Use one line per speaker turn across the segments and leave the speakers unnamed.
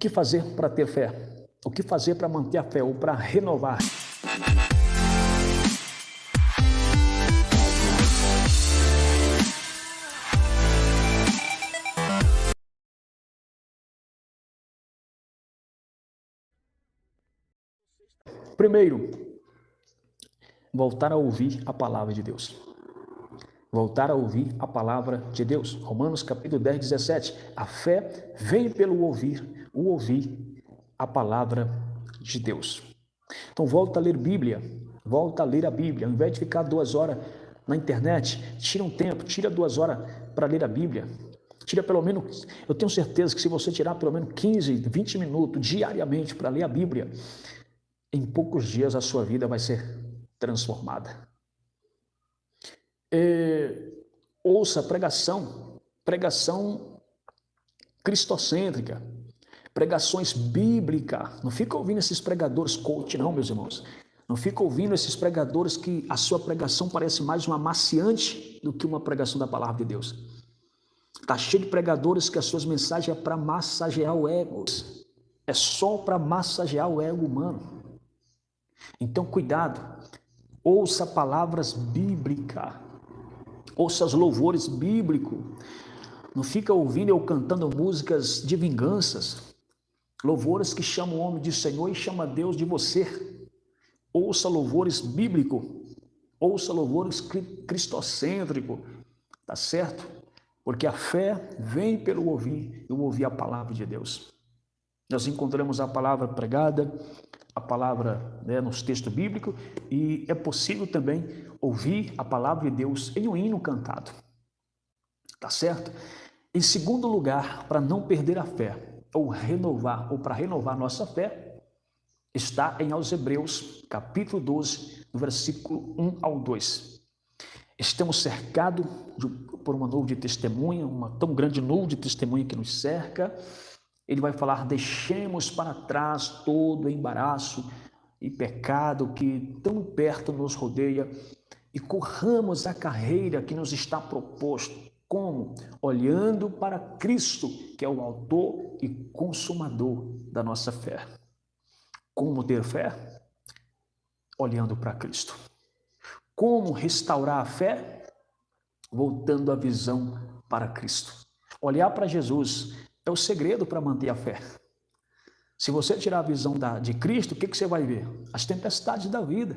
que fazer para ter fé? O que fazer para manter a fé ou para renovar? Primeiro, voltar a ouvir a palavra de Deus. Voltar a ouvir a palavra de Deus. Romanos capítulo 10, 17. A fé vem pelo ouvir a palavra de Deus. Então volta a ler Bíblia, volta a ler a Bíblia. Ao invés de ficar 2 horas na internet, tira um tempo, tira 2 horas para ler a Bíblia. Tira pelo menos, eu tenho certeza que se você tirar pelo menos 15, 20 minutos diariamente para ler a Bíblia, em poucos dias a sua vida vai ser transformada. Ouça pregação cristocêntrica, pregações bíblicas. Não fica ouvindo esses pregadores coach, não, meus irmãos. Não fica ouvindo esses pregadores que a sua pregação parece mais uma amaciante do que uma pregação da palavra de Deus. Está cheio de pregadores que as suas mensagens é para massagear o ego. É só para massagear o ego humano. Então, cuidado. Ouça palavras bíblicas. Ouça os louvores bíblicos. Não fica ouvindo eu cantando músicas de vinganças. Louvores que chamam o homem de Senhor e chama Deus de você. Ouça louvores bíblicos. Ouça louvores cristocêntricos. Tá certo? Porque a fé vem pelo ouvir a palavra de Deus. Nós encontramos a palavra pregada, a palavra nos textos bíblicos, e é possível também ouvir a palavra de Deus em um hino cantado. Tá certo? Em segundo lugar, para não perder a fé, ou para renovar nossa fé, está em aos Hebreus, capítulo 12, no versículo 1 ao 2. Estamos cercados por uma nuvem de testemunha, uma tão grande nuvem de testemunha que nos cerca. Ele vai falar: deixemos para trás todo o embaraço e pecado que tão perto nos rodeia e corramos a carreira que nos está proposto. Como? Olhando para Cristo, que é o autor e consumador da nossa fé. Como ter fé? Olhando para Cristo. Como restaurar a fé? Voltando a visão para Cristo. Olhar para Jesus é o segredo para manter a fé. Se você tirar a visão de Cristo, o que você vai ver? As tempestades da vida.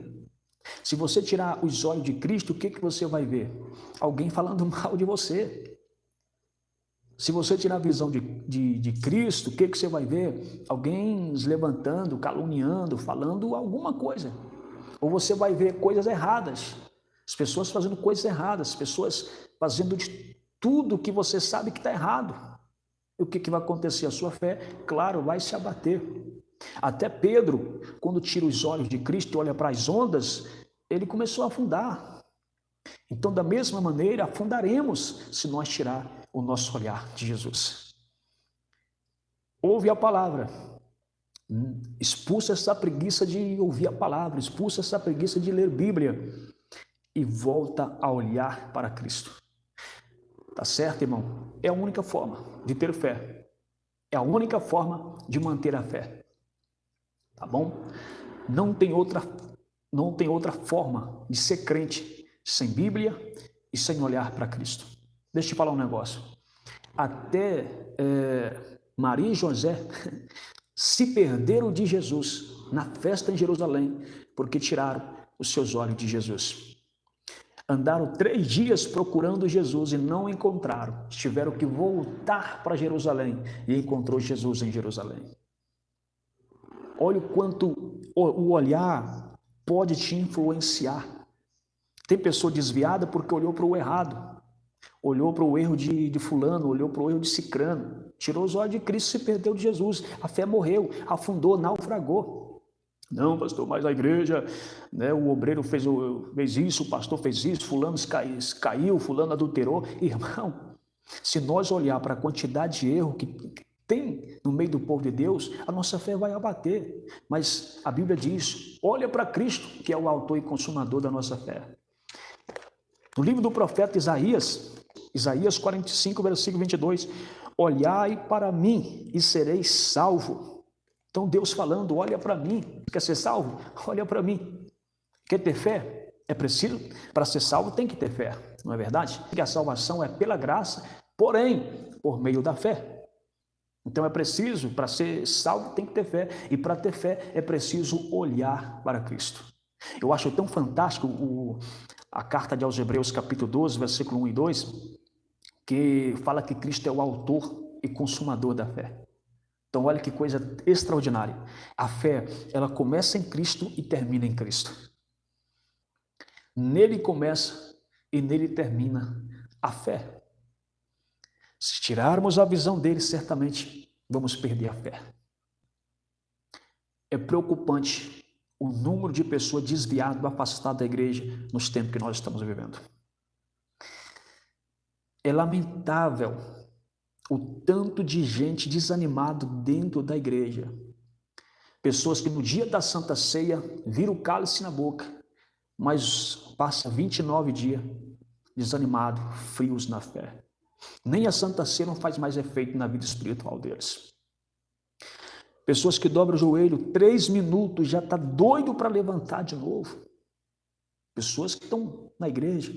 Se você tirar os olhos de Cristo, o que você vai ver? Alguém falando mal de você. Se você tirar a visão de Cristo, o que você vai ver? Alguém se levantando, caluniando, falando alguma coisa. Ou você vai ver coisas erradas. As pessoas fazendo coisas erradas, as pessoas fazendo de tudo que você sabe que está errado. E o que vai acontecer? A sua fé, claro, vai se abater. Até Pedro, quando tira os olhos de Cristo e olha para as ondas, ele começou a afundar. Então, da mesma maneira, afundaremos se nós tirar o nosso olhar de Jesus. Ouve a palavra. Expulsa essa preguiça de ouvir a palavra, expulsa essa preguiça de ler Bíblia e volta a olhar para Cristo. Tá certo, irmão? É a única forma de ter fé. É a única forma de manter a fé. Tá bom? Não tem outra forma de ser crente sem Bíblia e sem olhar para Cristo. Deixa eu te falar um negócio. Até Maria e José se perderam de Jesus na festa em Jerusalém porque tiraram os seus olhos de Jesus. Andaram 3 dias procurando Jesus e não encontraram. Tiveram que voltar para Jerusalém e encontrou Jesus em Jerusalém. Olha o quanto o olhar pode te influenciar. Tem pessoa desviada porque olhou para o errado. Olhou para o erro de fulano, olhou para o erro de cicrano. Tirou os olhos de Cristo e se perdeu de Jesus. A fé morreu, afundou, naufragou. Não, pastor, mas a igreja, o obreiro fez isso, o pastor fez isso, fulano caiu, fulano adulterou. Irmão, se nós olhar para a quantidade de erro que tem no meio do povo de Deus, a nossa fé vai abater. Mas a Bíblia diz: olha para Cristo, que é o autor e consumador da nossa fé. No livro do profeta Isaías 45, versículo 22, olhai para mim e sereis salvo. Então Deus falando, olha para mim. Quer ser salvo? Olha para mim. Quer ter fé? É preciso, para ser salvo tem que ter fé, não é verdade? Porque a salvação é pela graça, porém, por meio da fé. Então é preciso, para ser salvo tem que ter fé, e para ter fé é preciso olhar para Cristo. Eu acho tão fantástico a carta aos Hebreus, capítulo 12, versículo 1 e 2, que fala que Cristo é o autor e consumador da fé. Então olha que coisa extraordinária. A fé, ela começa em Cristo e termina em Cristo. Nele começa e nele termina a fé. Se tirarmos a visão dele, certamente vamos perder a fé. É preocupante o número de pessoas desviadas, afastadas da igreja nos tempos que nós estamos vivendo. É lamentável o tanto de gente desanimada dentro da igreja. Pessoas que no dia da Santa Ceia viram o cálice na boca, mas passa 29 dias desanimado, frios na fé. Nem a Santa Ceia não faz mais efeito na vida espiritual deles. Pessoas que dobram o joelho 3 minutos, já está doido para levantar de novo. Pessoas que estão na igreja.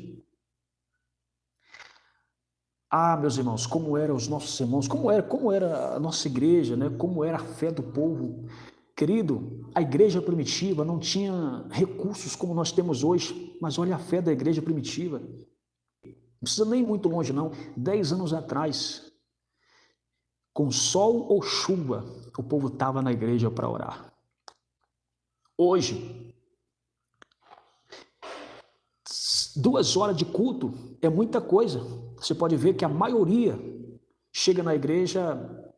Ah, meus irmãos, como eram os nossos irmãos, como era a nossa igreja, né? Como era a fé do povo. Querido, a igreja primitiva não tinha recursos como nós temos hoje, mas olha a fé da igreja primitiva. Não precisa nem ir muito longe não, 10 anos atrás, com sol ou chuva, o povo estava na igreja para orar. Hoje, 2 horas de culto é muita coisa. Você pode ver que a maioria chega na igreja,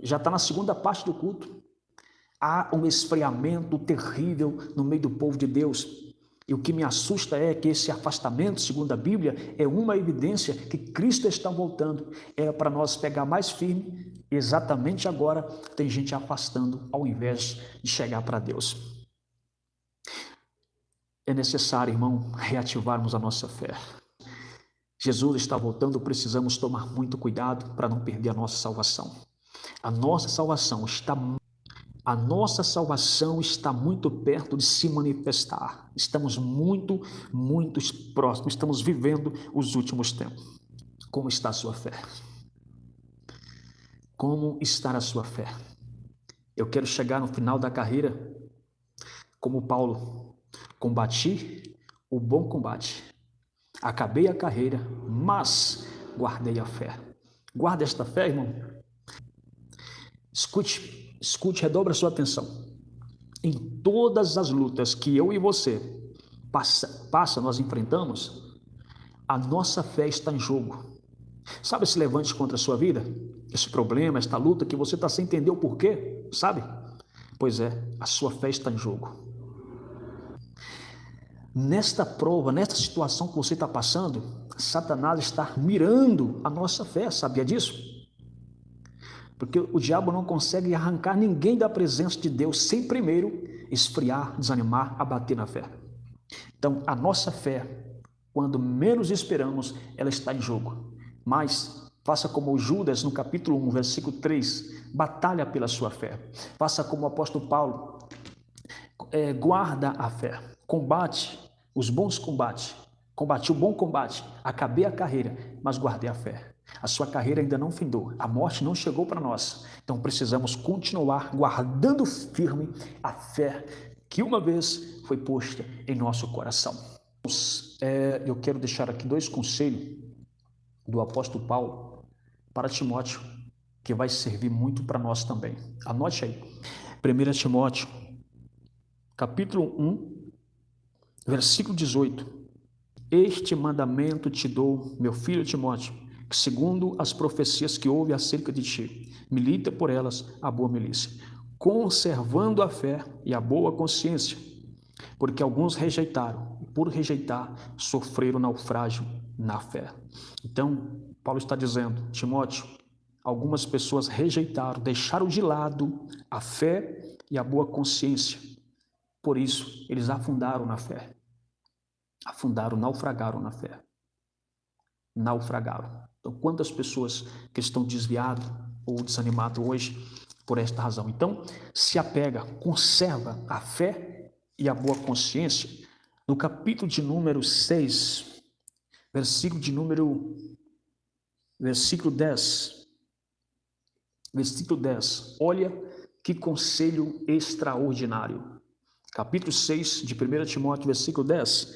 já está na segunda parte do culto. Há um esfriamento terrível no meio do povo de Deus. E o que me assusta é que esse afastamento, segundo a Bíblia, é uma evidência que Cristo está voltando. É para nós pegar mais firme. Exatamente agora tem gente afastando ao invés de chegar para Deus. É necessário, irmão, reativarmos a nossa fé. Jesus está voltando, precisamos tomar muito cuidado para não perder a nossa salvação. A nossa salvação está muito perto de se manifestar. Estamos muito próximos. Estamos vivendo os últimos tempos. Como está a sua fé? Como está a sua fé? Eu quero chegar no final da carreira como Paulo. Combati o bom combate. Acabei a carreira, mas guardei a fé. Guarda esta fé, irmão. Escute, redobre a sua atenção. Em todas as lutas que eu e você nós enfrentamos, a nossa fé está em jogo. Sabe esse levante contra a sua vida? Esse problema, esta luta que você está sem entender o porquê, sabe? Pois é, a sua fé está em jogo. Nesta prova, nesta situação que você está passando, Satanás está mirando a nossa fé, sabia disso? Porque o diabo não consegue arrancar ninguém da presença de Deus sem primeiro esfriar, desanimar, abater na fé. Então, a nossa fé, quando menos esperamos, ela está em jogo. Mas faça como Judas no capítulo 1, versículo 3, batalha pela sua fé. Faça como o apóstolo Paulo, guarda a fé, combate os bons combates, combati o bom combate, acabei a carreira, mas guardei a fé. A sua carreira ainda não findou, a morte não chegou para nós, então precisamos continuar guardando firme a fé que uma vez foi posta em nosso coração. Eu quero deixar aqui 2 conselhos do apóstolo Paulo para Timóteo, que vai servir muito para nós também. Anote aí, 1 Timóteo, capítulo 1, versículo 18. Este mandamento te dou, meu filho Timóteo, que segundo as profecias que houve acerca de ti, milita por elas a boa milícia, conservando a fé e a boa consciência, porque alguns rejeitaram, e por rejeitar, sofreram naufrágio na fé. Então, Paulo está dizendo, Timóteo, algumas pessoas rejeitaram, deixaram de lado a fé e a boa consciência. Por isso, eles afundaram na fé. Naufragaram na fé. Naufragaram. Então, quantas pessoas que estão desviadas ou desanimadas hoje por esta razão? Então, se apega, conserva a fé e a boa consciência. No capítulo de número 6, versículo 10, olha que conselho extraordinário. Capítulo 6 de 1 Timóteo, versículo 10,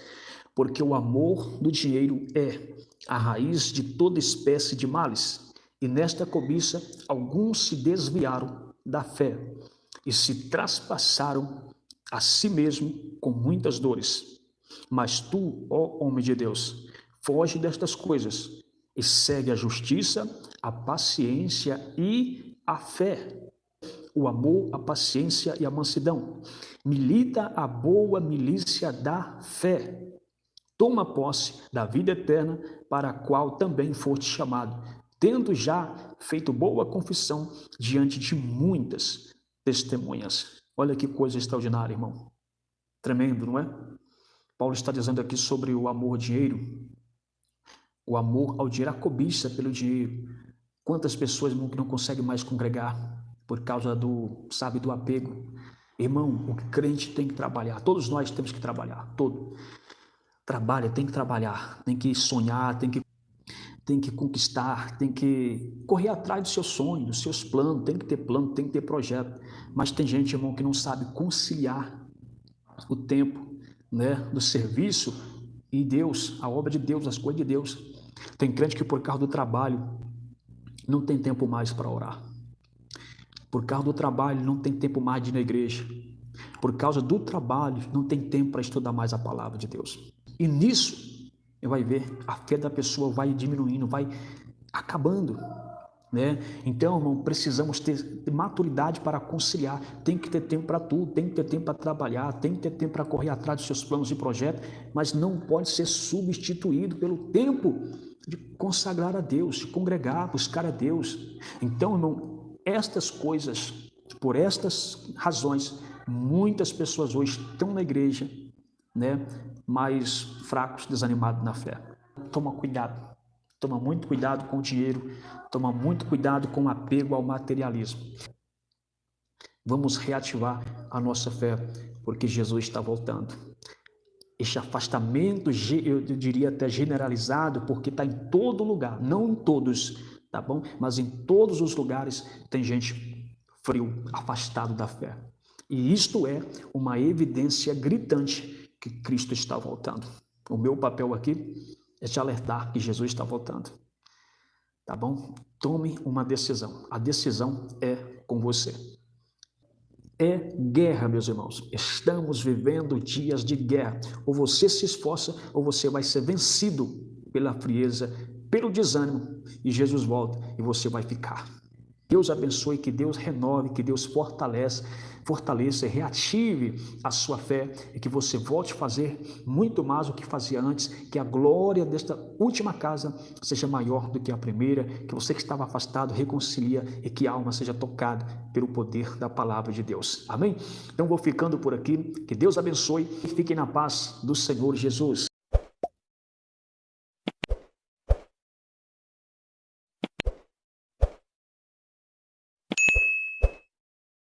porque o amor do dinheiro é a raiz de toda espécie de males, e nesta cobiça alguns se desviaram da fé e se traspassaram a si mesmo com muitas dores. Mas tu, ó homem de Deus, foge destas coisas e segue a justiça, a paciência e a fé, o amor, a paciência e a mansidão. Milita a boa milícia da fé. Toma posse da vida eterna, para a qual também foste chamado, tendo já feito boa confissão diante de muitas testemunhas. Olha que coisa extraordinária, irmão. Tremendo, não é? Paulo está dizendo aqui sobre o amor ao dinheiro, o amor ao dinheiro, a cobiça pelo dinheiro. Quantas pessoas, irmão, que não conseguem mais congregar por causa do apego. Irmão, o crente tem que trabalhar, todos nós temos que trabalhar, trabalha, tem que trabalhar, tem que sonhar, tem que conquistar, tem que correr atrás dos seus sonhos, dos seus planos, tem que ter plano, tem que ter projeto. Mas tem gente, irmão, que não sabe conciliar o tempo, né, do serviço e Deus, a obra de Deus, as coisas de Deus. Tem crente que por causa do trabalho não tem tempo mais para orar. Por causa do trabalho não tem tempo mais de ir na igreja. Por causa do trabalho não tem tempo para estudar mais a palavra de Deus. E nisso, vai ver, a fé da pessoa vai diminuindo, vai acabando, né? Então, irmão, precisamos ter maturidade para conciliar. Tem que ter tempo para tudo, tem que ter tempo para trabalhar, tem que ter tempo para correr atrás dos seus planos e projetos, mas não pode ser substituído pelo tempo de consagrar a Deus, de congregar, buscar a Deus. Então, irmão, estas coisas, por estas razões, muitas pessoas hoje estão na igreja, né, mais fracos, desanimados na fé. Toma cuidado, toma muito cuidado com o dinheiro, toma muito cuidado com o apego ao materialismo. Vamos reativar a nossa fé, porque Jesus está voltando. Este afastamento, eu diria até generalizado, porque está em todo lugar, não em todos, tá bom? Mas em todos os lugares tem gente frio, afastado da fé. E isto é uma evidência gritante que Cristo está voltando. O meu papel aqui é te alertar que Jesus está voltando. Tá bom? Tome uma decisão. A decisão é com você. É guerra, meus irmãos. Estamos vivendo dias de guerra. Ou você se esforça, ou você vai ser vencido pela frieza, pelo desânimo, e Jesus volta e você vai ficar. Deus abençoe, que Deus renove, que Deus fortaleça e reative a sua fé e que você volte a fazer muito mais do que fazia antes, que a glória desta última casa seja maior do que a primeira, que você que estava afastado reconcilia e que a alma seja tocada pelo poder da palavra de Deus. Amém? Então vou ficando por aqui, que Deus abençoe e fiquem na paz do Senhor Jesus.